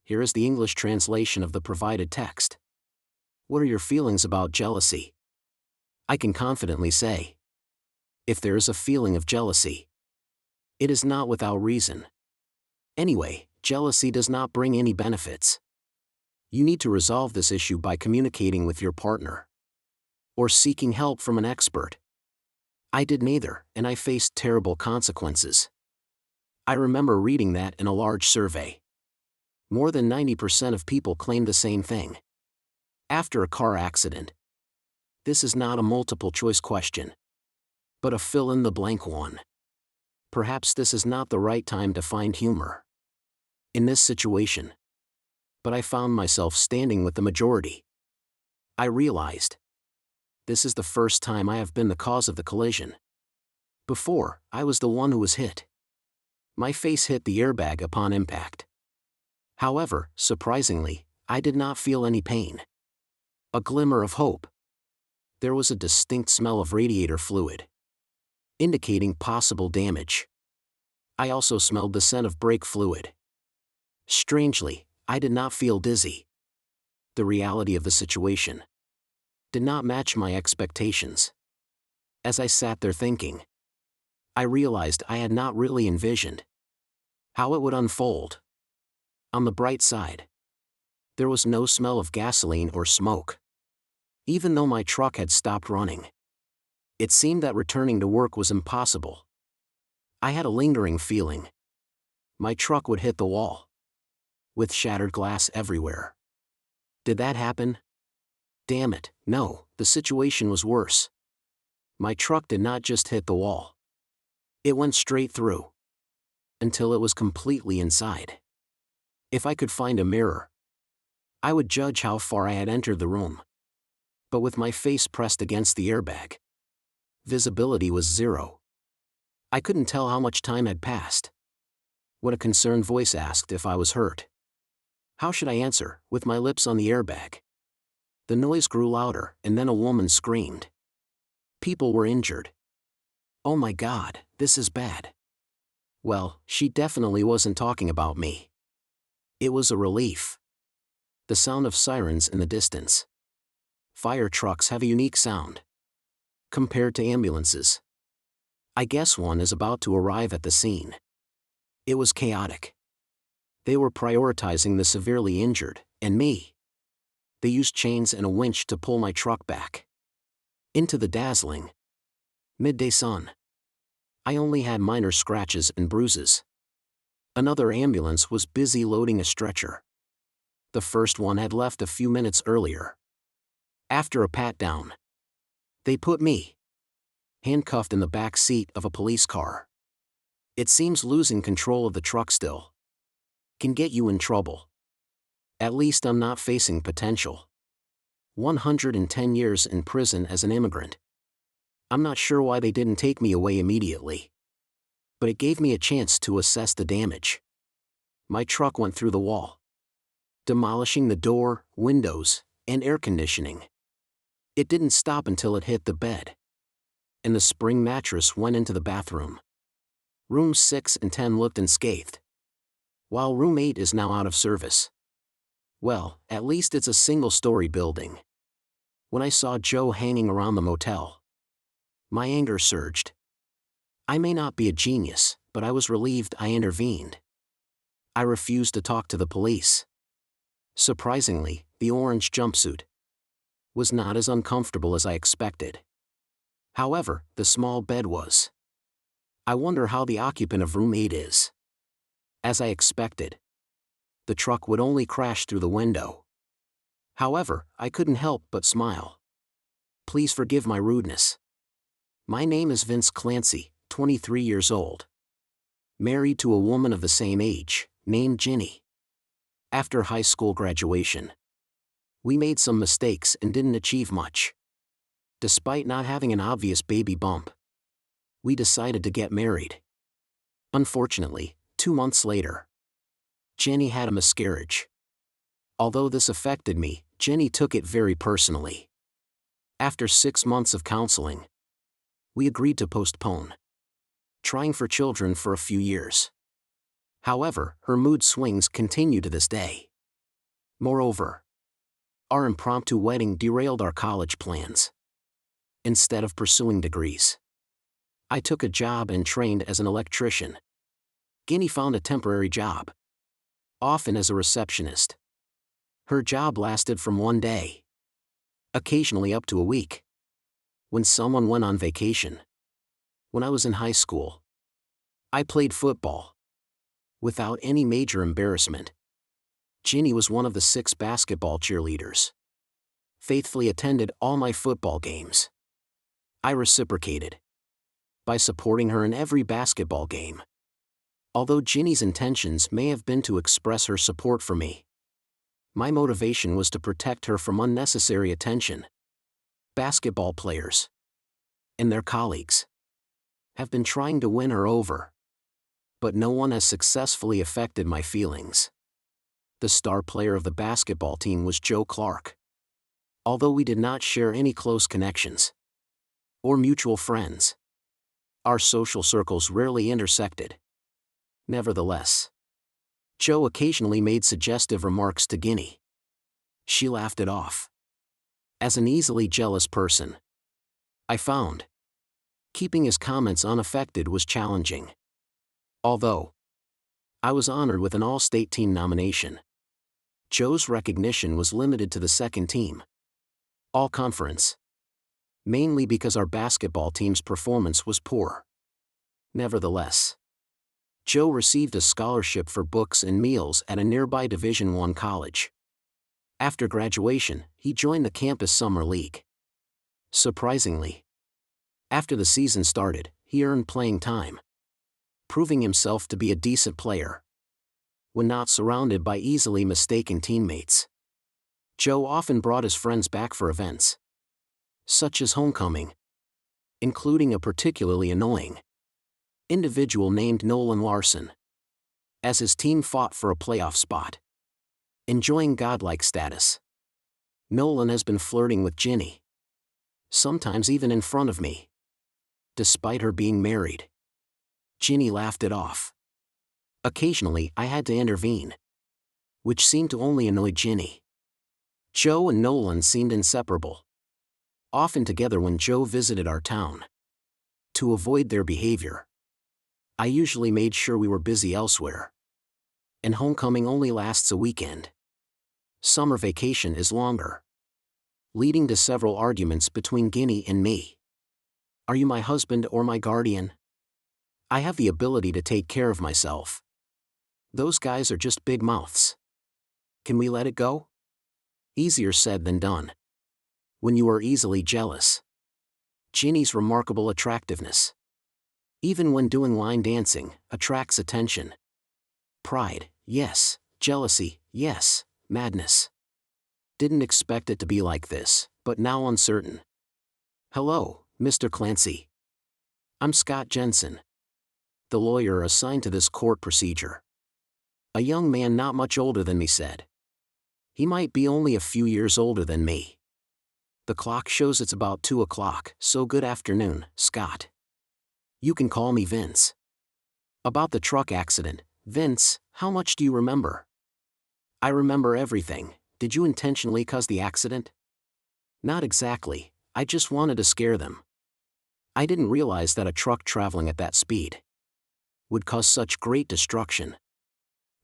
Here is the English translation of the provided text. What are your feelings about jealousy? I can confidently say, if there is a feeling of jealousy, it is not without reason. Anyway, jealousy does not bring any benefits. You need to resolve this issue by communicating with your partner or seeking help from an expert. I did neither, and I faced terrible consequences. I remember reading that in a large survey. More than 90% of people claimed the same thing. After a car accident. This is not a multiple-choice question, but a fill-in-the-blank one. Perhaps this is not the right time to find humor in this situation. But I found myself standing with the majority. I realized, this is the first time I have been the cause of the collision. Before, I was the one who was hit. My face hit the airbag upon impact. However, surprisingly, I did not feel any pain. A glimmer of hope. There was a distinct smell of radiator fluid, indicating possible damage. I also smelled the scent of brake fluid. Strangely, I did not feel dizzy. The reality of the situation did not match my expectations. As I sat there thinking, I realized I had not really envisioned how it would unfold. On the bright side, there was no smell of gasoline or smoke. Even though my truck had stopped running, it seemed that returning to work was impossible. I had a lingering feeling my truck would hit the wall, with shattered glass everywhere. Did that happen? Damn it, no, the situation was worse. My truck did not just hit the wall. It went straight through, until it was completely inside. If I could find a mirror, I would judge how far I had entered the room. But with my face pressed against the airbag, visibility was zero. I couldn't tell how much time had passed. When a concerned voice asked if I was hurt, how should I answer, with my lips on the airbag? The noise grew louder, and then a woman screamed. People were injured. Oh my God, this is bad. Well, she definitely wasn't talking about me. It was a relief. The sound of sirens in the distance. Fire trucks have a unique sound compared to ambulances. I guess one is about to arrive at the scene. It was chaotic. They were prioritizing the severely injured, and me. They used chains and a winch to pull my truck back into the dazzling midday sun. I only had minor scratches and bruises. Another ambulance was busy loading a stretcher. The first one had left a few minutes earlier. After a pat-down, they put me handcuffed in the back seat of a police car. It seems losing control of the truck still can get you in trouble. At least I'm not facing potential 110 years in prison as an immigrant. I'm not sure why they didn't take me away immediately, but it gave me a chance to assess the damage. My truck went through the wall, demolishing the door, windows, and air conditioning. It didn't stop until it hit the bed, and the spring mattress went into the bathroom. Rooms 6 and 10 looked unscathed, while room 8 is now out of service. Well, at least it's a single-story building. When I saw Joe hanging around the motel, my anger surged. I may not be a genius, but I was relieved I intervened. I refused to talk to the police. Surprisingly, the orange jumpsuit was not as uncomfortable as I expected. However, the small bed was. I wonder how the occupant of room 8 is. As I expected, the truck would only crash through the window. However, I couldn't help but smile. Please forgive my rudeness. My name is Vince Clancy, 23 years old. Married to a woman of the same age, named Ginny. After high school graduation, we made some mistakes and didn't achieve much. Despite not having an obvious baby bump, we decided to get married. Unfortunately, 2 months later, Jenny had a miscarriage. Although this affected me, Jenny took it very personally. After 6 months of counseling, we agreed to postpone trying for children for a few years. However, her mood swings continue to this day. Moreover, our impromptu wedding derailed our college plans. Instead of pursuing degrees, I took a job and trained as an electrician. Ginny found a temporary job, often as a receptionist. Her job lasted from one day, occasionally up to a week, when someone went on vacation. When I was in high school, I played football. Without any major embarrassment, Ginny was one of the 6 basketball cheerleaders. Faithfully attended all my football games. I reciprocated by supporting her in every basketball game. Although Ginny's intentions may have been to express her support for me, my motivation was to protect her from unnecessary attention. Basketball players and their colleagues have been trying to win her over, but no one has successfully affected my feelings. The star player of the basketball team was Joe Clark. Although we did not share any close connections or mutual friends, our social circles rarely intersected. Nevertheless, Joe occasionally made suggestive remarks to Ginny. She laughed it off. As an easily jealous person, I found keeping his comments unaffected was challenging. Although I was honored with an all-state team nomination, Joe's recognition was limited to the second team, all-conference, mainly because our basketball team's performance was poor. Nevertheless, Joe received a scholarship for books and meals at a nearby Division I college. After graduation, he joined the campus summer league. Surprisingly, after the season started, he earned playing time, proving himself to be a decent player. When not surrounded by easily mistaken teammates, Joe often brought his friends back for events, such as homecoming, including a particularly annoying individual named Nolan Larson, as his team fought for a playoff spot. Enjoying godlike status, Nolan has been flirting with Ginny, sometimes even in front of me. Despite her being married, Ginny laughed it off. Occasionally I had to intervene, which seemed to only annoy Ginny. Joe and Nolan seemed inseparable, often together when Joe visited our town. To avoid their behavior, I usually made sure we were busy elsewhere, and homecoming only lasts a weekend. Summer vacation is longer, leading to several arguments between Ginny and me. Are you my husband or my guardian? I have the ability to take care of myself. Those guys are just big mouths. Can we let it go? Easier said than done when you are easily jealous. Ginny's remarkable attractiveness, even when doing line dancing, attracts attention. Pride, yes. Jealousy, yes. Madness. Didn't expect it to be like this, but now uncertain. Hello, Mr. Clancy. I'm Scott Jensen, the lawyer assigned to this court procedure. A young man not much older than me said. He might be only a few years older than me. The clock shows it's about 2 o'clock, so good afternoon, Scott. You can call me Vince. About the truck accident, Vince, how much do you remember? I remember everything. Did you intentionally cause the accident? Not exactly, I just wanted to scare them. I didn't realize that a truck traveling at that speed would cause such great destruction.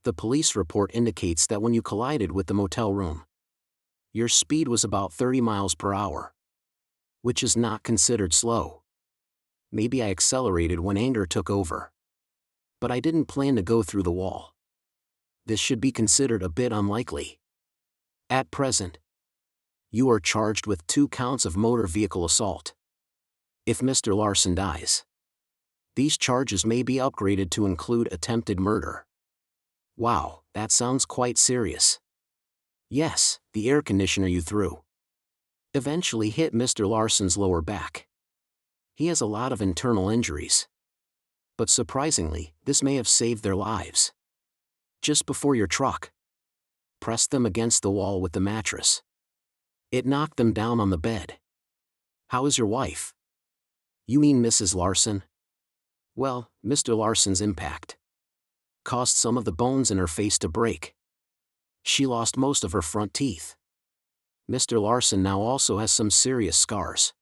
The police report indicates that when you collided with the motel room, your speed was about 30 miles per hour, which is not considered slow. Maybe I accelerated when anger took over, but I didn't plan to go through the wall. This should be considered a bit unlikely. At present, you are charged with 2 counts of motor vehicle assault. If Mr. Larson dies, these charges may be upgraded to include attempted murder. Wow, that sounds quite serious. Yes, the air conditioner you threw eventually hit Mr. Larson's lower back. He has a lot of internal injuries, but surprisingly, this may have saved their lives. Just before your truck pressed them against the wall with the mattress, it knocked them down on the bed. How is your wife? You mean Mrs. Larson? Well, Mr. Larson's impact caused some of the bones in her face to break. She lost most of her front teeth. Mr. Larson now also has some serious scars.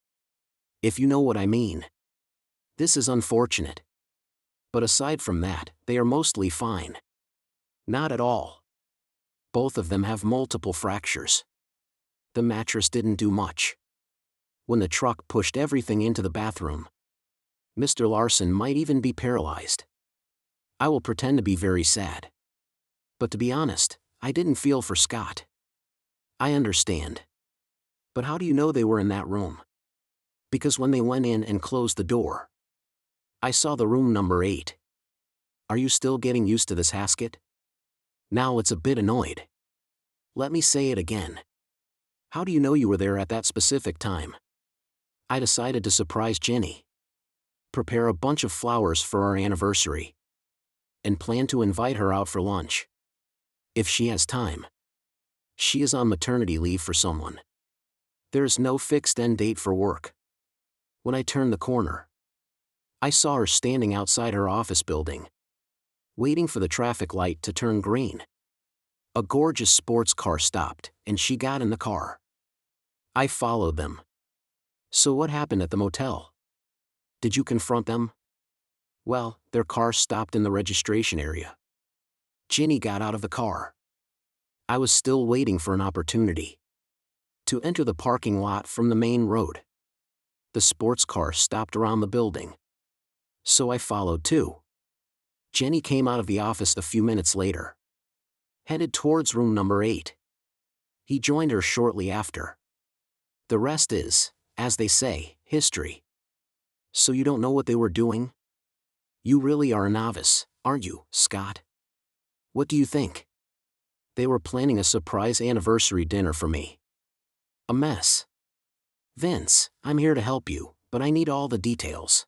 If you know what I mean. This is unfortunate. But aside from that, they are mostly fine. Not at all. Both of them have multiple fractures. The mattress didn't do much. When the truck pushed everything into the bathroom, Mr. Larson might even be paralyzed. I will pretend to be very sad. But to be honest, I didn't feel for Scott. I understand. But how do you know they were in that room? Because when they went in and closed the door, I saw the room number 8. Are you still getting used to this, Haskett? Now it's a bit annoyed. Let me say it again. How do you know you were there at that specific time? I decided to surprise Jenny. Prepare a bunch of flowers for our anniversary. And plan to invite her out for lunch. If she has time. She is on maternity leave for someone. There's no fixed end date for work. When I turned the corner, I saw her standing outside her office building, waiting for the traffic light to turn green. A gorgeous sports car stopped, and she got in the car. I followed them. So what happened at the motel? Did you confront them? Well, their car stopped in the registration area. Ginny got out of the car. I was still waiting for an opportunity to enter the parking lot from the main road. The sports car stopped around the building. So I followed too. Jenny came out of the office a few minutes later, headed towards room number 8. He joined her shortly after. The rest is, as they say, history. So you don't know what they were doing? You really are a novice, aren't you, Scott? What do you think? They were planning a surprise anniversary dinner for me. A mess. Vince, I'm here to help you, but I need all the details.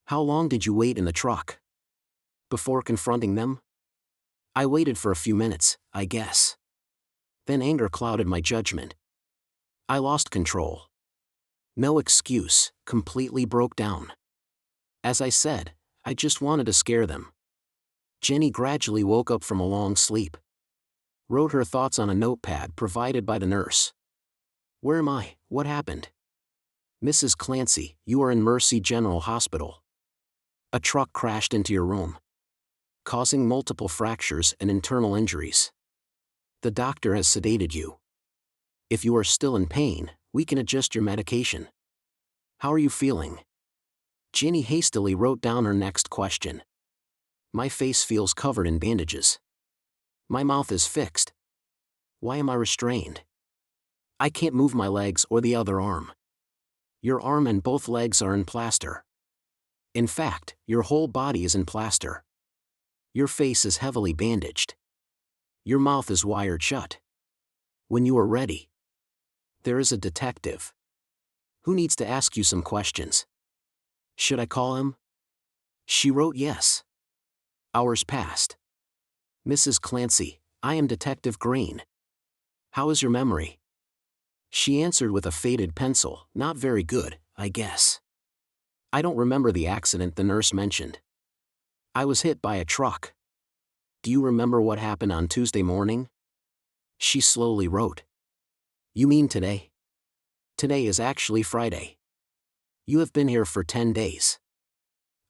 How long did you wait in the truck? Before confronting them? I waited for a few minutes, I guess. Then anger clouded my judgment. I lost control. No excuse, completely broke down. As I said, I just wanted to scare them. Jenny gradually woke up from a long sleep. Wrote her thoughts on a notepad provided by the nurse. Where am I? What happened? Mrs. Clancy, you are in Mercy General Hospital. A truck crashed into your room, causing multiple fractures and internal injuries. The doctor has sedated you. If you are still in pain, we can adjust your medication. How are you feeling? Ginny hastily wrote down her next question. My face feels covered in bandages. My mouth is fixed. Why am I restrained? I can't move my legs or the other arm. Your arm and both legs are in plaster. In fact, your whole body is in plaster. Your face is heavily bandaged. Your mouth is wired shut. When you are ready, there is a detective who needs to ask you some questions. Should I call him? She wrote yes. Hours passed. Mrs. Clancy, I am Detective Green. How is your memory? She answered with a faded pencil, not very good, I guess. I don't remember the accident the nurse mentioned. I was hit by a truck. Do you remember what happened on Tuesday morning? She slowly wrote. You mean today? Today is actually Friday. You have been here for 10 days.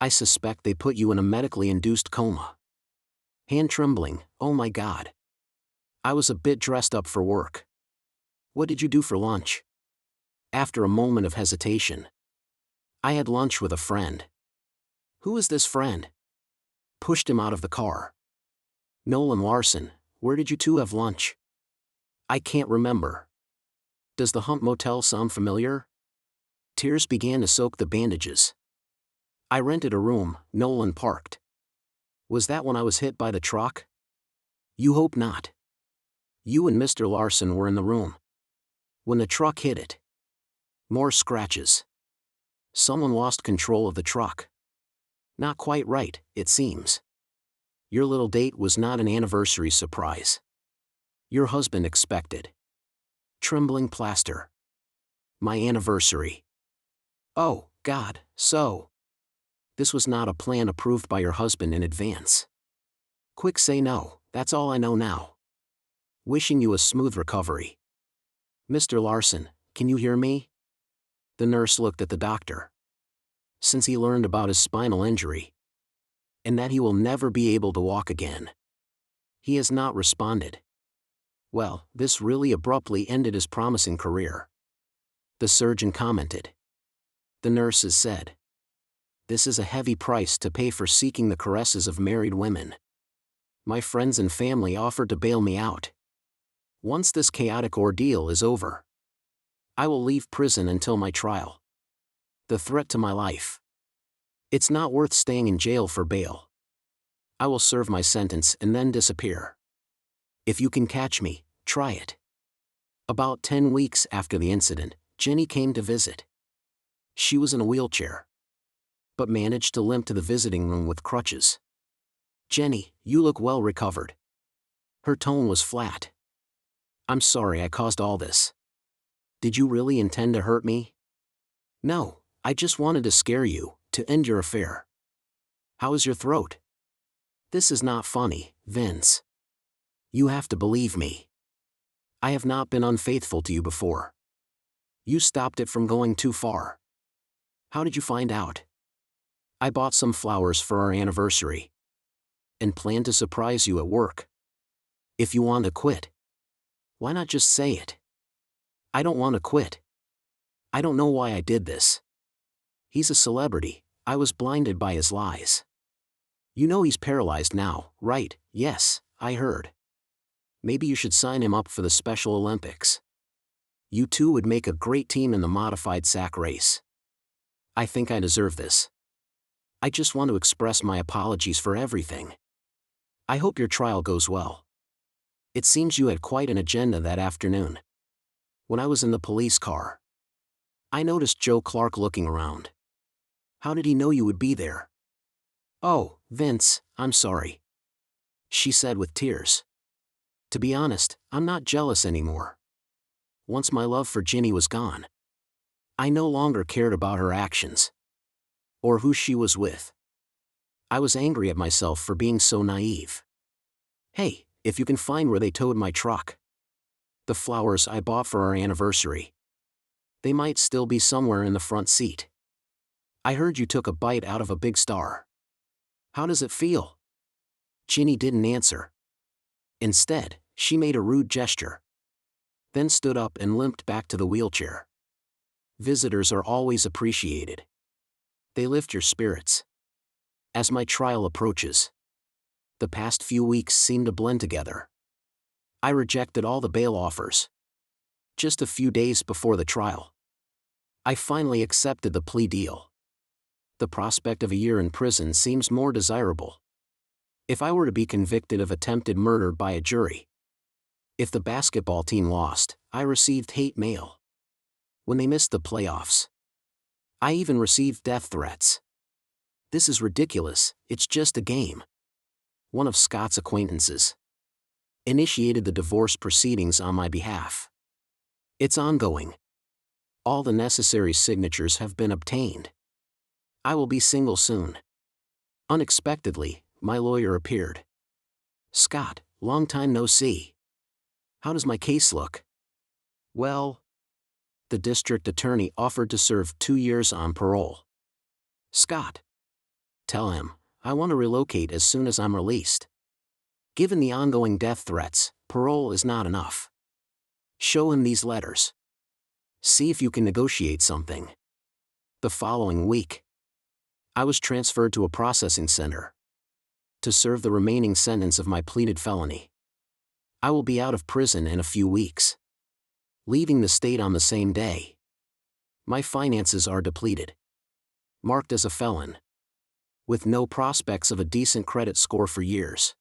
I suspect they put you in a medically induced coma. Hand trembling, oh my God. I was a bit dressed up for work. What did you do for lunch? After a moment of hesitation, I had lunch with a friend. Who is this friend? Pushed him out of the car. Nolan Larson, where did you two have lunch? I can't remember. Does the Hunt Motel sound familiar? Tears began to soak the bandages. I rented a room, Nolan parked. Was that when I was hit by the truck? You hope not. You and Mr. Larson were in the room when the truck hit it. More scratches. Someone lost control of the truck. Not quite right, it seems. Your little date was not an anniversary surprise. Your husband expected. Trembling plaster. My anniversary. Oh, God, so. This was not a plan approved by your husband in advance. Quick say no, that's all I know now. Wishing you a smooth recovery. Mr. Larson, can you hear me? The nurse looked at the doctor. Since he learned about his spinal injury, and that he will never be able to walk again, he has not responded. Well, this really abruptly ended his promising career. The surgeon commented. The nurses said. This is a heavy price to pay for seeking the caresses of married women. My friends and family offered to bail me out. Once this chaotic ordeal is over, I will leave prison until my trial. The threat to my life. It's not worth staying in jail for bail. I will serve my sentence and then disappear. If you can catch me, try it. About 10 weeks after the incident, Jenny came to visit. She was in a wheelchair, but managed to limp to the visiting room with crutches. Jenny, you look well recovered. Her tone was flat. I'm sorry I caused all this. Did you really intend to hurt me? No, I just wanted to scare you, to end your affair. How is your throat? This is not funny, Vince. You have to believe me. I have not been unfaithful to you before. You stopped it from going too far. How did you find out? I bought some flowers for our anniversary and plan to surprise you at work. If you want to quit, why not just say it? I don't want to quit. I don't know why I did this. He's a celebrity. I was blinded by his lies. You know he's paralyzed now, right? Yes, I heard. Maybe you should sign him up for the Special Olympics. You two would make a great team in the modified sack race. I think I deserve this. I just want to express my apologies for everything. I hope your trial goes well. It seems you had quite an agenda that afternoon. When I was in the police car, I noticed Joe Clark looking around. How did he know you would be there? Oh, Vince, I'm sorry, she said with tears. To be honest, I'm not jealous anymore. Once my love for Ginny was gone, I no longer cared about her actions or who she was with. I was angry at myself for being so naive. Hey, if you can find where they towed my truck, the flowers I bought for our anniversary, they might still be somewhere in the front seat. I heard you took a bite out of a big star. How does it feel? Ginny didn't answer. Instead, she made a rude gesture, then stood up and limped back to the wheelchair. Visitors are always appreciated. They lift your spirits. As my trial approaches, the past few weeks seem to blend together. I rejected all the bail offers. Just a few days before the trial, I finally accepted the plea deal. The prospect of a year in prison seems more desirable. If I were to be convicted of attempted murder by a jury, if the basketball team lost, I received hate mail. When they missed the playoffs, I even received death threats. This is ridiculous, it's just a game. One of Scott's acquaintances initiated the divorce proceedings on my behalf. It's ongoing. All the necessary signatures have been obtained. I will be single soon. Unexpectedly, my lawyer appeared. Scott, long time no see. How does my case look? Well, the district attorney offered to serve 2 years on parole. Scott, tell him, I want to relocate as soon as I'm released. Given the ongoing death threats, parole is not enough. Show him these letters. See if you can negotiate something. The following week, I was transferred to a processing center to serve the remaining sentence of my pleaded felony. I will be out of prison in a few weeks, leaving the state on the same day. My finances are depleted, marked as a felon, with no prospects of a decent credit score for years.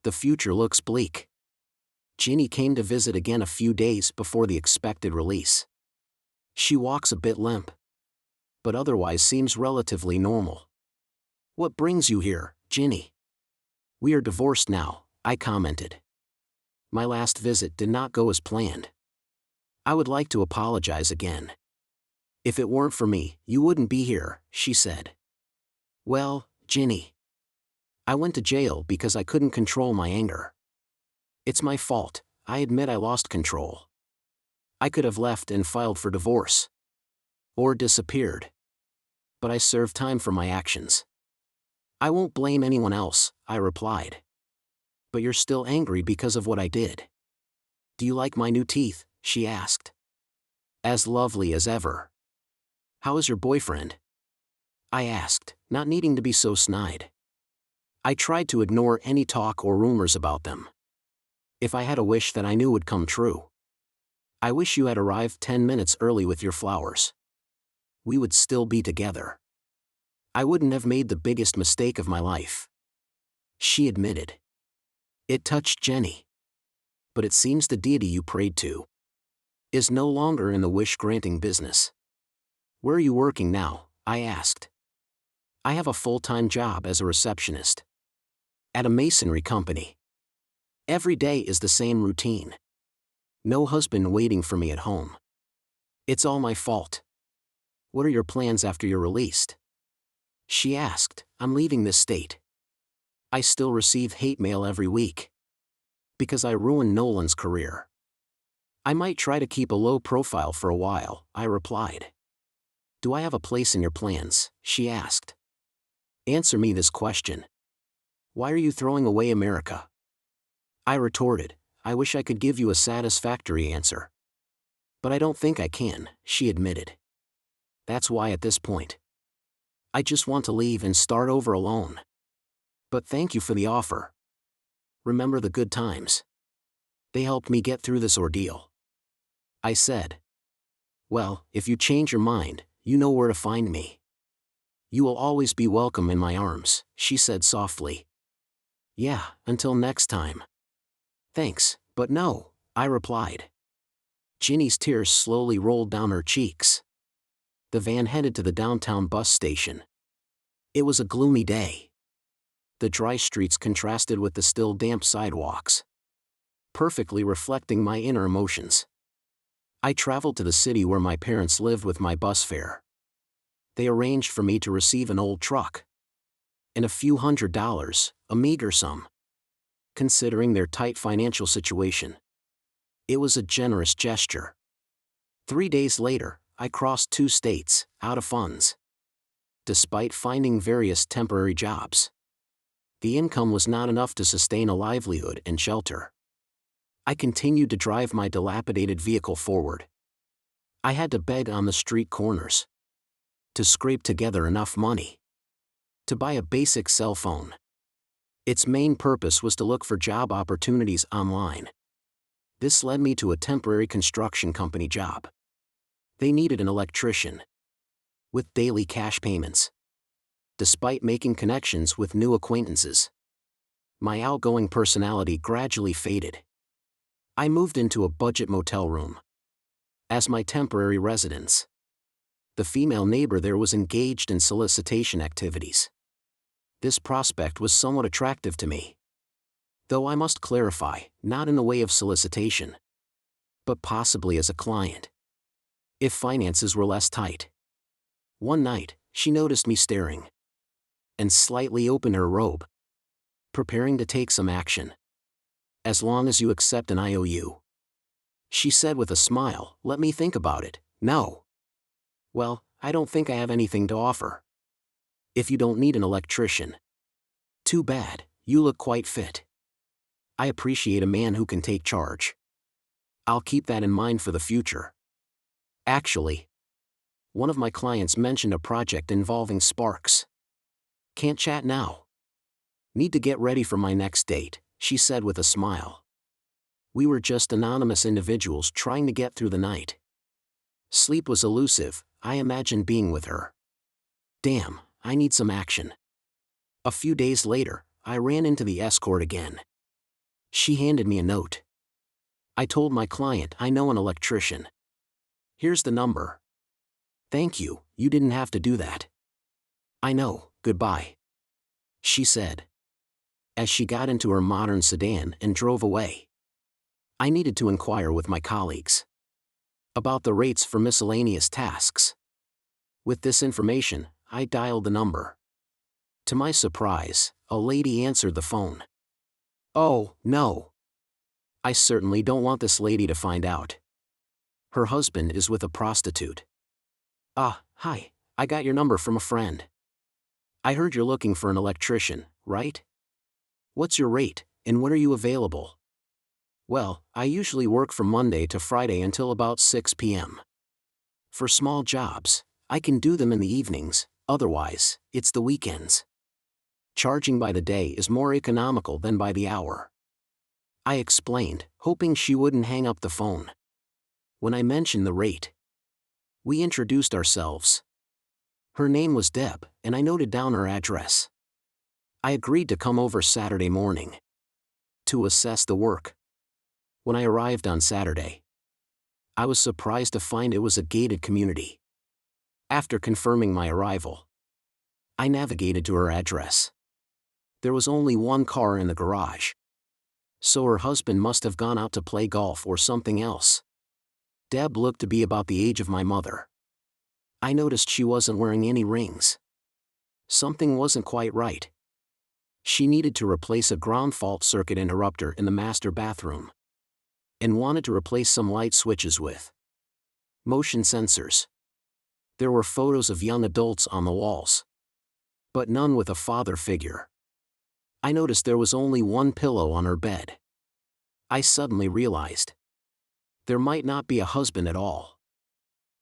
The future looks bleak. Ginny came to visit again a few days before the expected release. She walks a bit limp, but otherwise seems relatively normal. What brings you here, Ginny? We are divorced now, I commented. My last visit did not go as planned. I would like to apologize again. If it weren't for me, you wouldn't be here, she said. Well, Ginny, I went to jail because I couldn't control my anger. It's my fault, I admit I lost control. I could have left and filed for divorce. Or disappeared. But I served time for my actions. I won't blame anyone else, I replied. But you're still angry because of what I did. Do you like my new teeth? She asked. As lovely as ever. How is your boyfriend? I asked, not needing to be so snide. I tried to ignore any talk or rumors about them. If I had a wish that I knew would come true. I wish you had arrived 10 minutes early with your flowers. We would still be together. I wouldn't have made the biggest mistake of my life. She admitted. It touched Jenny. But it seems the deity you prayed to is no longer in the wish-granting business. Where are you working now? I asked. I have a full-time job as a receptionist. At a masonry company. Every day is the same routine. No husband waiting for me at home. It's all my fault. What are your plans after you're released? She asked. I'm leaving this state. I still receive hate mail every week. Because I ruined Nolan's career. I might try to keep a low profile for a while, I replied. Do I have a place in your plans? She asked. Answer me this question. Why are you throwing away America? I retorted. I wish I could give you a satisfactory answer. But I don't think I can, she admitted. That's why at this point, I just want to leave and start over alone. But thank you for the offer. Remember the good times. They helped me get through this ordeal. I said. Well, if you change your mind, you know where to find me. You will always be welcome in my arms, she said softly. Yeah, until next time. Thanks, but no, I replied. Ginny's tears slowly rolled down her cheeks. The van headed to the downtown bus station. It was a gloomy day. The dry streets contrasted with the still damp sidewalks, perfectly reflecting my inner emotions. I traveled to the city where my parents lived with my bus fare. They arranged for me to receive an old truck. And a few $100s, a meager sum. Considering their tight financial situation. It was a generous gesture. 3 days later, I crossed 2 states, out of funds. Despite finding various temporary jobs. The income was not enough to sustain a livelihood and shelter. I continued to drive my dilapidated vehicle forward. I had to beg on the street corners. To scrape together enough money. To buy a basic cell phone. Its main purpose was to look for job opportunities online. This led me to a temporary construction company job. They needed an electrician. With daily cash payments. Despite making connections with new acquaintances. My outgoing personality gradually faded. I moved into a budget motel room. As my temporary residence. The female neighbor there was engaged in solicitation activities. This prospect was somewhat attractive to me. Though I must clarify, not in the way of solicitation. But possibly as a client. If finances were less tight. One night, she noticed me staring. And slightly opened her robe. Preparing to take some action. As long as you accept an IOU. She said with a smile, let me think about it. No. Well, I don't think I have anything to offer. If you don't need an electrician. Too bad, you look quite fit. I appreciate a man who can take charge. I'll keep that in mind for the future. Actually, one of my clients mentioned a project involving sparks. Can't chat now. Need to get ready for my next date, she said with a smile. We were just anonymous individuals trying to get through the night. Sleep was elusive, I imagined being with her. Damn, I need some action. A few days later, I ran into the escort again. She handed me a note. I told my client I know an electrician. Here's the number. Thank you, you didn't have to do that. I know, goodbye. She said. As she got into her modern sedan and drove away. I needed to inquire with my colleagues. About the rates for miscellaneous tasks. With this information, I dialed the number. To my surprise, a lady answered the phone. Oh, no. I certainly don't want this lady to find out. Her husband is with a prostitute. Ah, hi, I got your number from a friend. I heard you're looking for an electrician, right? What's your rate, and when are you available? Well, I usually work from Monday to Friday until about 6 p.m. For small jobs, I can do them in the evenings, otherwise, it's the weekends. Charging by the day is more economical than by the hour. I explained, hoping she wouldn't hang up the phone. When I mentioned the rate, we introduced ourselves. Her name was Deb, and I noted down her address. I agreed to come over Saturday morning to assess the work. When I arrived on Saturday, I was surprised to find it was a gated community. After confirming my arrival, I navigated to her address. There was only one car in the garage, so her husband must have gone out to play golf or something else. Deb looked to be about the age of my mother. I noticed she wasn't wearing any rings. Something wasn't quite right. She needed to replace a ground fault circuit interrupter in the master bathroom, and wanted to replace some light switches with motion sensors. There were photos of young adults on the walls, but none with a father figure. I noticed there was only one pillow on her bed. I suddenly realized there might not be a husband at all.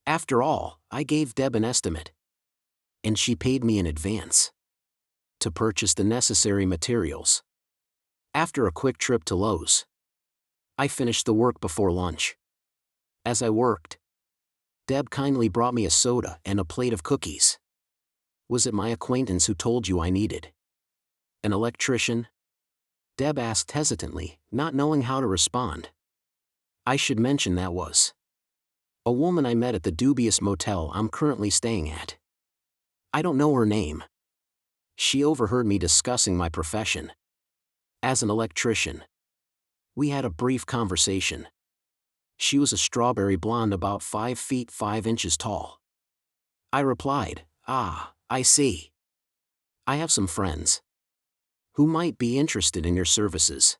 After all, I gave Deb an estimate, and she paid me in advance to purchase the necessary materials. After a quick trip to Lowe's, I finished the work before lunch. As I worked, Deb kindly brought me a soda and a plate of cookies. Was it my acquaintance who told you I needed an electrician? Deb asked hesitantly, not knowing how to respond. I should mention that was a woman I met at the dubious motel I'm currently staying at. I don't know her name. She overheard me discussing my profession as an electrician. We had a brief conversation. She was a strawberry blonde about 5 feet 5 inches tall. I replied, "Ah, I see. I have some friends who might be interested in your services.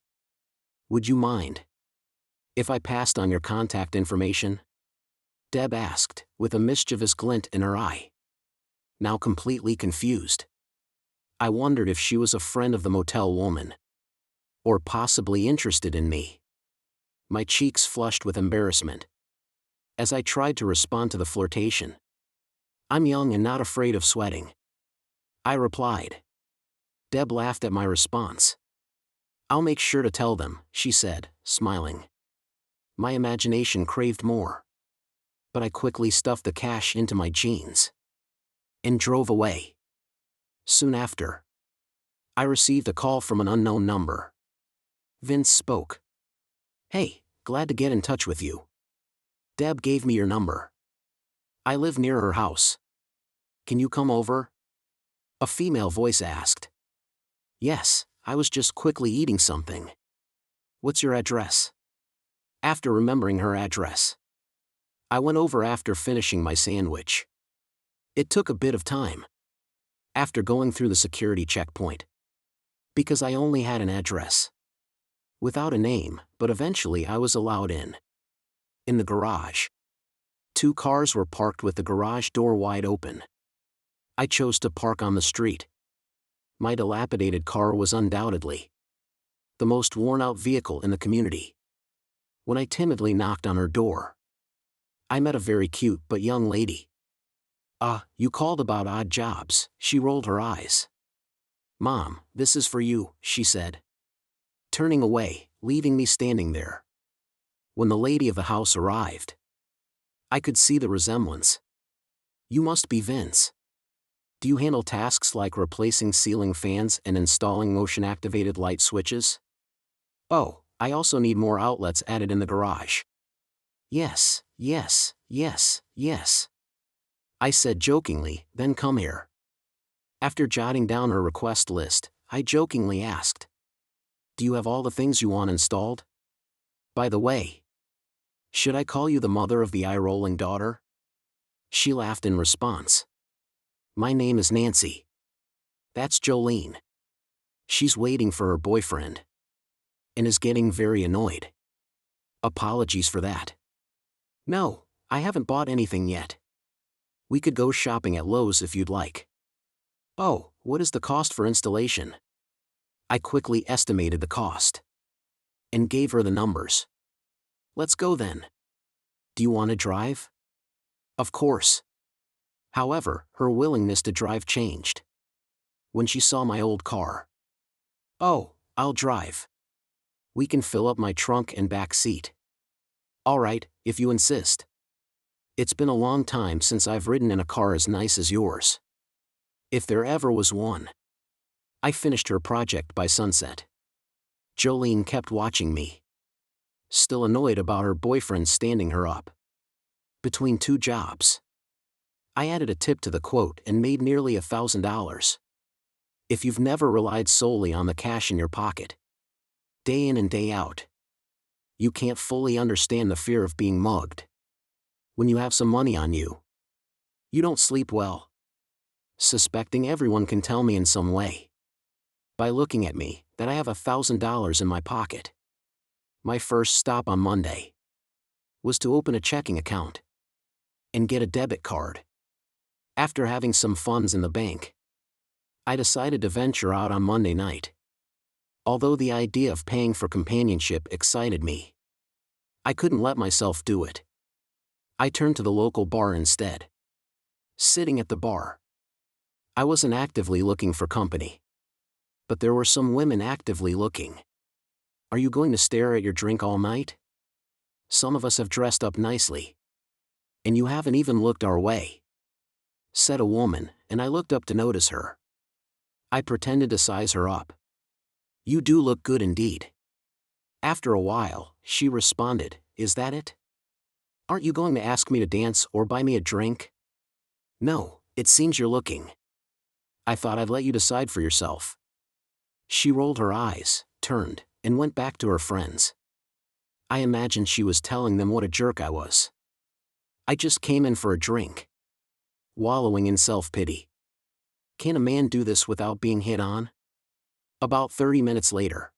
Would you mind if I passed on your contact information?" Deb asked, with a mischievous glint in her eye. Now completely confused, I wondered if she was a friend of the motel woman, or possibly interested in me. My cheeks flushed with embarrassment as I tried to respond to the flirtation. "I'm young and not afraid of sweating," I replied. Deb laughed at my response. "I'll make sure to tell them," she said, smiling. My imagination craved more, but I quickly stuffed the cash into my jeans and drove away. Soon after, I received a call from an unknown number. Vince spoke. "Hey, glad to get in touch with you. Deb gave me your number. I live near her house. Can you come over?" A female voice asked. "Yes, I was just quickly eating something. What's your address?" After remembering her address, I went over after finishing my sandwich. It took a bit of time after going through the security checkpoint, because I only had an address without a name, but eventually I was allowed in. In the garage, 2 cars were parked with the garage door wide open. I chose to park on the street. My dilapidated car was undoubtedly the most worn-out vehicle in the community. When I timidly knocked on her door, I met a very cute but young lady. You called about odd jobs," she rolled her eyes. "Mom, this is for you," she said, turning away, leaving me standing there. When the lady of the house arrived, I could see the resemblance. "You must be Vince. Do you handle tasks like replacing ceiling fans and installing motion-activated light switches?" "Oh, I also need more outlets added in the garage." Yes, yes, yes, yes," I said jokingly, "then come here." After jotting down her request list, I jokingly asked, "Do you have all the things you want installed? By the way, should I call you the mother of the eye-rolling daughter?" She laughed in response. "My name is Nancy. That's Jolene. She's waiting for her boyfriend and is getting very annoyed Apologies for that. No, I haven't bought anything yet. We could go shopping at Lowe's if you'd like. Oh, what is the cost for installation? I quickly estimated the cost and gave her the numbers. Let's go then. Do you want to drive? Of course. However, her willingness to drive changed when she saw my old car. Oh, I'll drive. We can fill up my trunk and back seat. All right, if you insist. It's been a long time since I've ridden in a car as nice as yours. If there ever was one. I finished her project by sunset. Jolene kept watching me, still annoyed about her boyfriend standing her up between two jobs. I added a tip to the quote and made nearly $1,000. If you've never relied solely on the cash in your pocket, day in and day out, you can't fully understand the fear of being mugged. When you have some money on you, you don't sleep well, suspecting everyone can tell me in some way, by looking at me, that I have $1,000 in my pocket. My first stop on Monday was to open a checking account and get a debit card. After having some funds in the bank, I decided to venture out on Monday night. Although the idea of paying for companionship excited me, I couldn't let myself do it. I turned to the local bar instead. Sitting at the bar, I wasn't actively looking for company, but there were some women actively looking. Are you going to stare at your drink all night? Some of us have dressed up nicely, and you haven't even looked our way, said a woman, and I looked up to notice her. I pretended to size her up. You do look good indeed. After a while, she responded, is that it? Aren't you going to ask me to dance or buy me a drink? No, it seems you're looking. I thought I'd let you decide for yourself. She rolled her eyes, turned, and went back to her friends. I imagined she was telling them what a jerk I was. I just came in for a drink. Wallowing in self-pity. Can a man do this without being hit on? About 30 minutes later,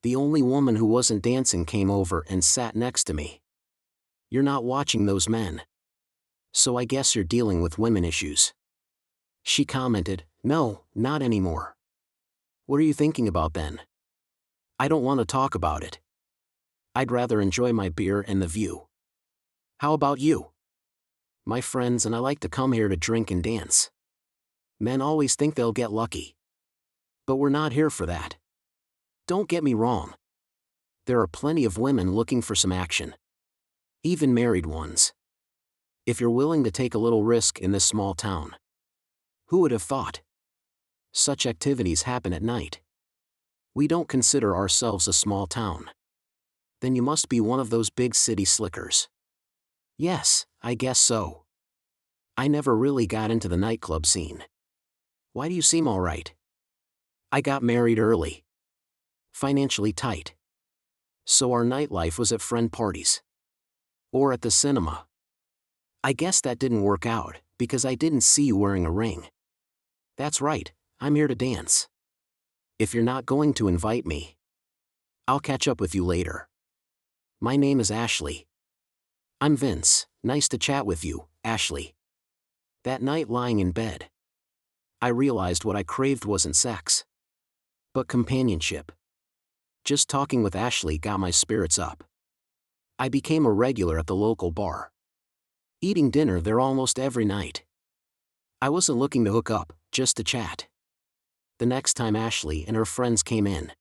the only woman who wasn't dancing came over and sat next to me. You're not watching those men, so I guess you're dealing with women issues. She commented, no, not anymore. What are you thinking about then? I don't want to talk about it. I'd rather enjoy my beer and the view. How about you? My friends and I like to come here to drink and dance. Men always think they'll get lucky. But we're not here for that. Don't get me wrong. There are plenty of women looking for some action. Even married ones. If you're willing to take a little risk in this small town. Who would have thought? Such activities happen at night. We don't consider ourselves a small town. Then you must be one of those big city slickers. Yes, I guess so. I never really got into the nightclub scene. Why do you seem all right? I got married early. Financially tight. So our nightlife was at friend parties. Or at the cinema. I guess that didn't work out, because I didn't see you wearing a ring. That's right, I'm here to dance. If you're not going to invite me, I'll catch up with you later. My name is Ashley. I'm Vince, nice to chat with you, Ashley. That night lying in bed, I realized what I craved wasn't sex, but companionship. Just talking with Ashley got my spirits up. I became a regular at the local bar, eating dinner there almost every night. I wasn't looking to hook up, just to chat. The next time Ashley and her friends came in,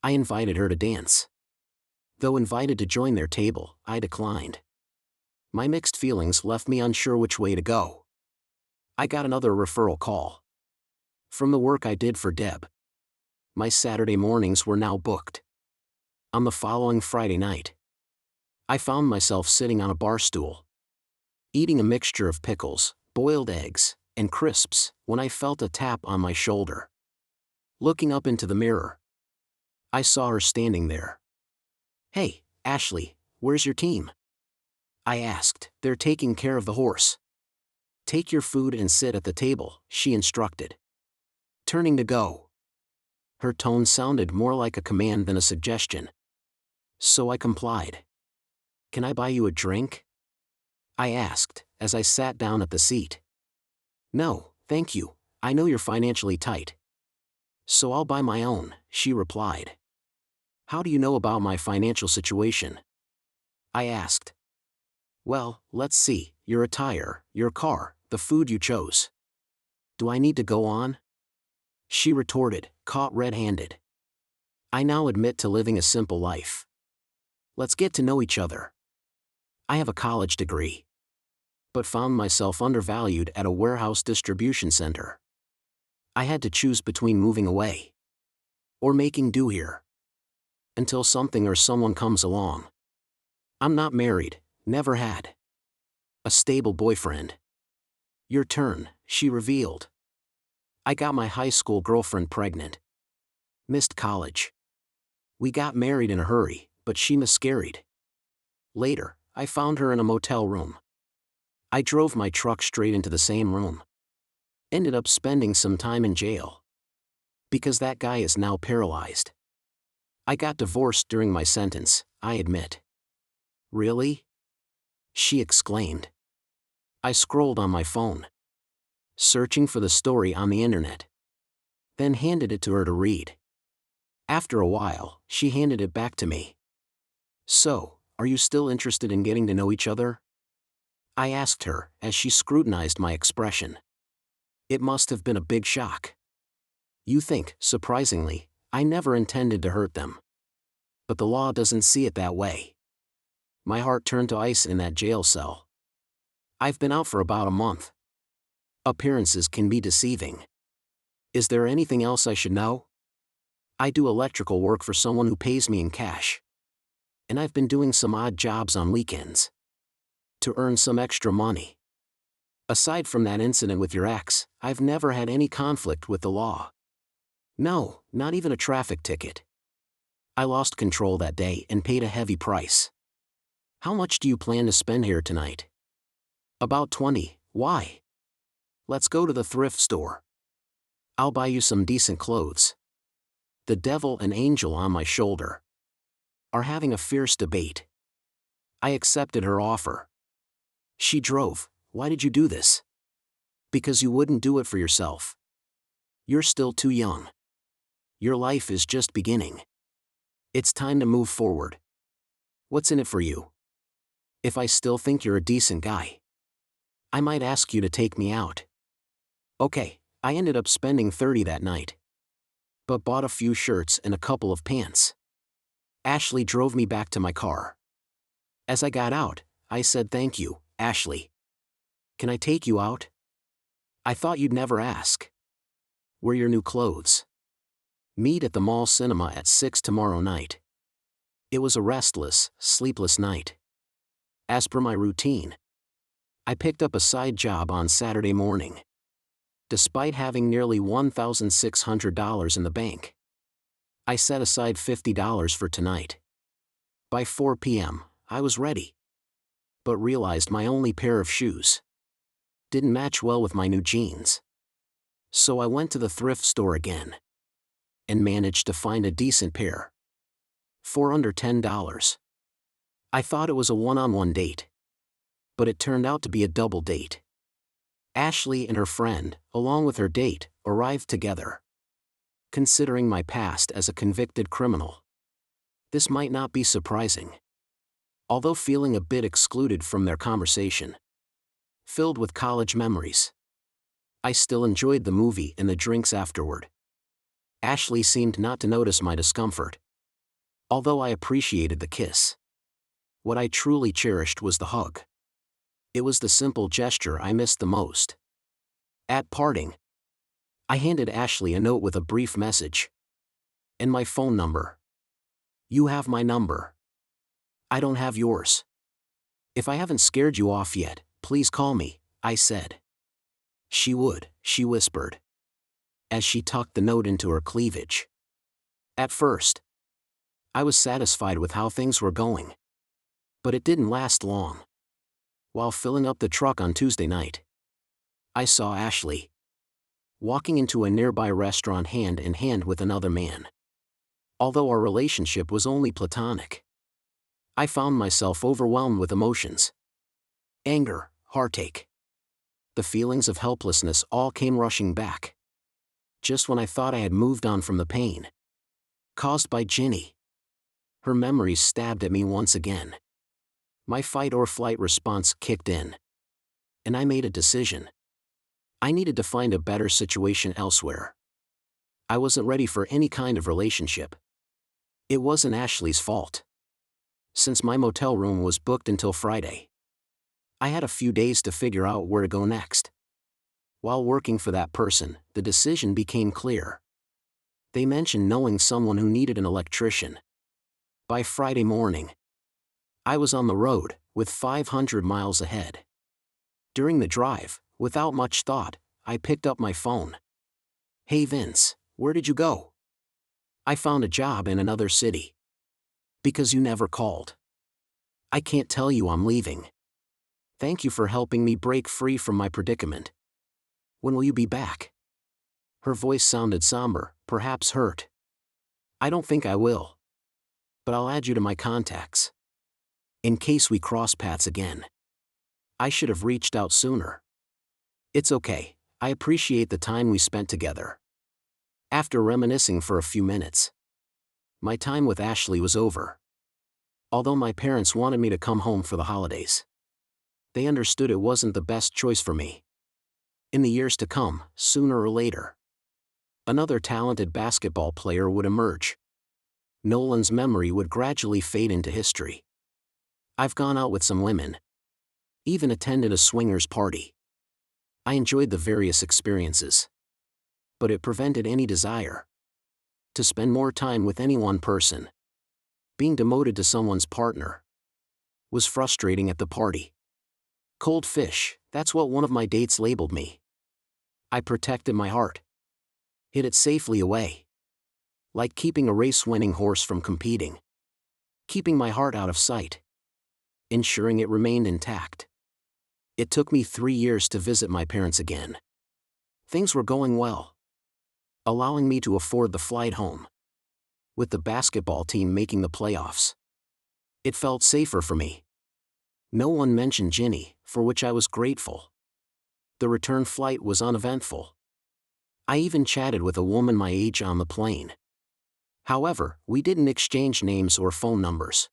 I invited her to dance. Though invited to join their table, I declined. My mixed feelings left me unsure which way to go. I got another referral call from the work I did for Deb. My Saturday mornings were now booked. On the following Friday night, I found myself sitting on a bar stool, eating a mixture of pickles, boiled eggs, and crisps, when I felt a tap on my shoulder. Looking up into the mirror, I saw her standing there. Hey, Ashley, where's your team? I asked. They're taking care of the horse. Take your food and sit at the table, she instructed. Turning to go. Her tone sounded more like a command than a suggestion. So I complied. "Can I buy you a drink?" I asked, as I sat down at the seat. "No, thank you, I know you're financially tight." "So I'll buy my own," she replied. "How do you know about my financial situation?" I asked. "Well, let's see, your attire, your car, the food you chose. Do I need to go on?" She retorted, caught red-handed. "I now admit to living a simple life. Let's get to know each other. I have a college degree, but found myself undervalued at a warehouse distribution center. I had to choose between moving away or making do here. Until something or someone comes along. I'm not married, never had a stable boyfriend." "Your turn," she revealed. "I got my high school girlfriend pregnant. Missed college. We got married in a hurry, but she miscarried. Later, I found her in a motel room. I drove my truck straight into the same room. Ended up spending some time in jail. Because that guy is now paralyzed. I got divorced during my sentence, I admit." "Really?" she exclaimed. I scrolled on my phone, searching for the story on the internet. Then handed it to her to read. After a while, she handed it back to me. "So, are you still interested in getting to know each other?" I asked her, as she scrutinized my expression. It must have been a big shock. You think, surprisingly, I never intended to hurt them. But the law doesn't see it that way. My heart turned to ice in that jail cell. I've been out for about a month. Appearances can be deceiving. Is there anything else I should know? I do electrical work for someone who pays me in cash. And I've been doing some odd jobs on weekends to earn some extra money. Aside from that incident with your ex, I've never had any conflict with the law. No, not even a traffic ticket. I lost control that day and paid a heavy price. How much do you plan to spend here tonight?" "About 20, why?" "Let's go to the thrift store. I'll buy you some decent clothes." The devil and angel on my shoulder are having a fierce debate. I accepted her offer. She drove. "Why did you do this?" "Because you wouldn't do it for yourself. You're still too young. Your life is just beginning. It's time to move forward. What's in it for you? If I still think you're a decent guy, I might ask you to take me out." Okay, I ended up spending $30 that night, but bought a few shirts and a couple of pants. Ashley drove me back to my car. As I got out, I said, "Thank you, Ashley. Can I take you out?" "I thought you'd never ask." "Wear your new clothes. Meet at the mall cinema at 6 tomorrow night." It was a restless, sleepless night. As per my routine, I picked up a side job on Saturday morning. Despite having nearly $1,600 in the bank, I set aside $50 for tonight. By 4 p.m., I was ready, but realized my only pair of shoes didn't match well with my new jeans. So I went to the thrift store again and managed to find a decent pair for under $10. I thought it was a one-on-one date, but it turned out to be a double date. Ashley and her friend, along with her date, arrived together. Considering my past as a convicted criminal, this might not be surprising. Although feeling a bit excluded from their conversation, filled with college memories, I still enjoyed the movie and the drinks afterward. Ashley seemed not to notice my discomfort, although I appreciated the kiss. What I truly cherished was the hug. It was the simple gesture I missed the most. At parting, I handed Ashley a note with a brief message and my phone number. "You have my number. I don't have yours. If I haven't scared you off yet, please call me," I said. "She would," she whispered, as she tucked the note into her cleavage. At first, I was satisfied with how things were going, but it didn't last long. While filling up the truck on Tuesday night, I saw Ashley walking into a nearby restaurant hand in hand with another man. Although our relationship was only platonic, I found myself overwhelmed with emotions. Anger, heartache. The feelings of helplessness all came rushing back. Just when I thought I had moved on from the pain caused by Ginny, her memories stabbed at me once again. My fight or flight response kicked in, and I made a decision. I needed to find a better situation elsewhere. I wasn't ready for any kind of relationship. It wasn't Ashley's fault. Since my motel room was booked until Friday, I had a few days to figure out where to go next. While working for that person, the decision became clear. They mentioned knowing someone who needed an electrician. By Friday morning, I was on the road, with 500 miles ahead. During the drive, without much thought, I picked up my phone. "Hey Vince, where did you go?" "I found a job in another city." "Because you never called." "I can't tell you I'm leaving." "Thank you for helping me break free from my predicament. When will you be back?" Her voice sounded somber, perhaps hurt. "I don't think I will. But I'll add you to my contacts, in case we cross paths again." I should have reached out sooner. "It's okay, I appreciate the time we spent together." After reminiscing for a few minutes, my time with Ashley was over. Although my parents wanted me to come home for the holidays, they understood it wasn't the best choice for me. In the years to come, sooner or later, another talented basketball player would emerge. Nolan's memory would gradually fade into history. I've gone out with some women, even attended a swingers party. I enjoyed the various experiences, but it prevented any desire to spend more time with any one person. Being demoted to someone's partner was frustrating at the party. Cold fish, that's what one of my dates labeled me. I protected my heart, hid it safely away, like keeping a race-winning horse from competing. Keeping my heart out of sight, ensuring it remained intact. It took me 3 years to visit my parents again. Things were going well, allowing me to afford the flight home, with the basketball team making the playoffs. It felt safer for me. No one mentioned Ginny, for which I was grateful. The return flight was uneventful. I even chatted with a woman my age on the plane. However, we didn't exchange names or phone numbers.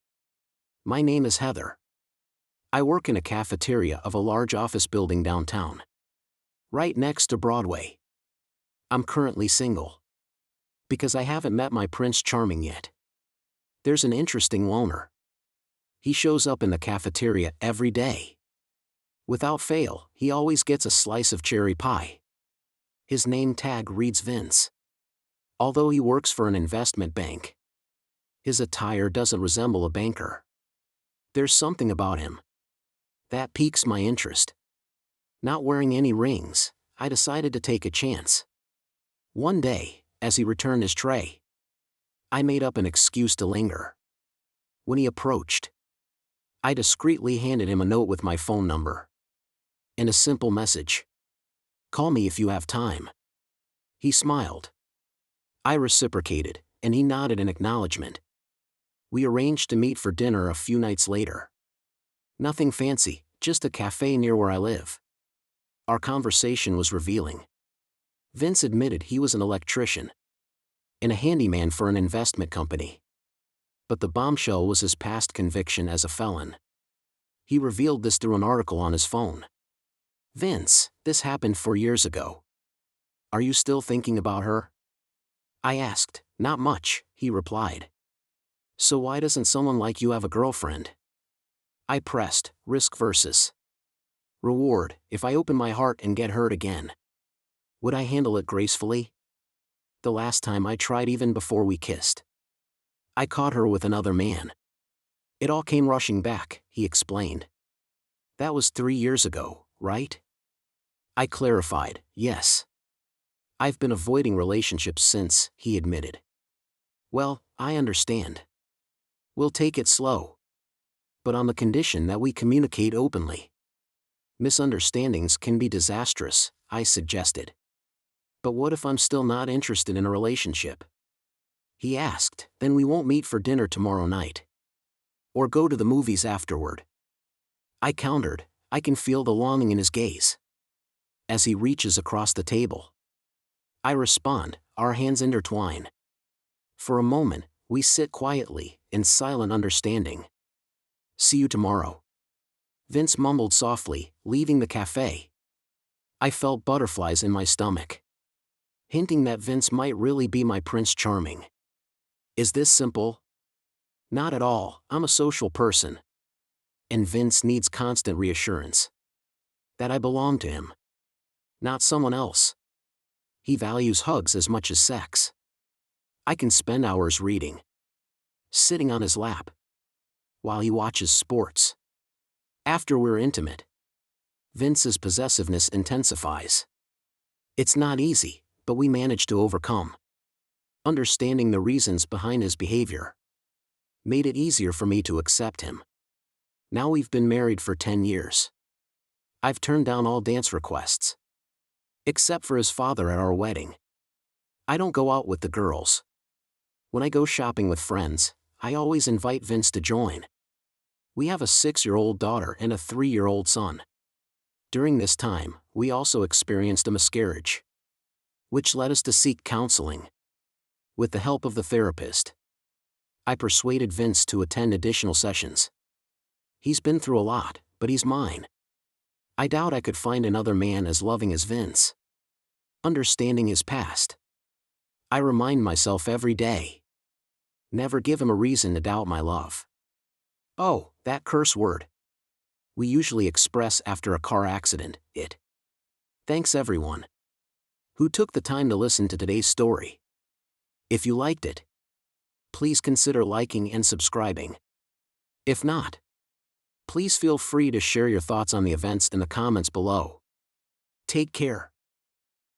My name is Heather. I work in a cafeteria of a large office building downtown, right next to Broadway. I'm currently single, because I haven't met my Prince Charming yet. There's an interesting loner. He shows up in the cafeteria every day. Without fail, he always gets a slice of cherry pie. His name tag reads Vince. Although he works for an investment bank, his attire doesn't resemble a banker. There's something about him that piques my interest. Not wearing any rings, I decided to take a chance. One day, as he returned his tray, I made up an excuse to linger. When he approached, I discreetly handed him a note with my phone number and a simple message: "Call me if you have time." He smiled. I reciprocated, and he nodded in acknowledgement. We arranged to meet for dinner a few nights later. Nothing fancy, just a cafe near where I live. Our conversation was revealing. Vince admitted he was an electrician and a handyman for an investment company. But the bombshell was his past conviction as a felon. He revealed this through an article on his phone. "Vince, this happened 4 years ago. Are you still thinking about her?" I asked. "Not much," he replied. "So why doesn't someone like you have a girlfriend?" I pressed. Risk versus reward. If I open my heart and get hurt again, would I handle it gracefully? The last time I tried, even before we kissed, I caught her with another man. It all came rushing back, he explained. That was 3 years ago, right? I clarified. Yes. I've been avoiding relationships since, he admitted. Well, I understand. We'll take it slow, but on the condition that we communicate openly. Misunderstandings can be disastrous, I suggested. But what if I'm still not interested in a relationship? He asked. Then we won't meet for dinner tomorrow night. Or go to the movies afterward. I countered, I can feel the longing in his gaze. As he reaches across the table. I respond, our hands intertwine. For a moment, we sit quietly, in silent understanding. See you tomorrow. Vince mumbled softly, leaving the cafe. I felt butterflies in my stomach. Hinting that Vince might really be my Prince Charming. Is this simple? Not at all, I'm a social person. And Vince needs constant reassurance. That I belong to him. Not someone else. He values hugs as much as sex. I can spend hours reading. Sitting on his lap. While he watches sports. After we're intimate. Vince's possessiveness intensifies. It's not easy, but we manage to overcome. Understanding the reasons behind his behavior. Made it easier for me to accept him. Now we've been married for 10 years. I've turned down all dance requests. Except for his father at our wedding. I don't go out with the girls. When I go shopping with friends, I always invite Vince to join. We have a 6-year-old daughter and a 3-year-old son. During this time, we also experienced a miscarriage. Which led us to seek counseling. With the help of the therapist. I persuaded Vince to attend additional sessions. He's been through a lot, but he's mine. I doubt I could find another man as loving as Vince. Understanding his past. I remind myself every day. Never give him a reason to doubt my love. Oh, that curse word. We usually express after a car accident, it. Thanks everyone. Who took the time to listen to today's story. If you liked it, please consider liking and subscribing. If not, please feel free to share your thoughts on the events in the comments below. Take care.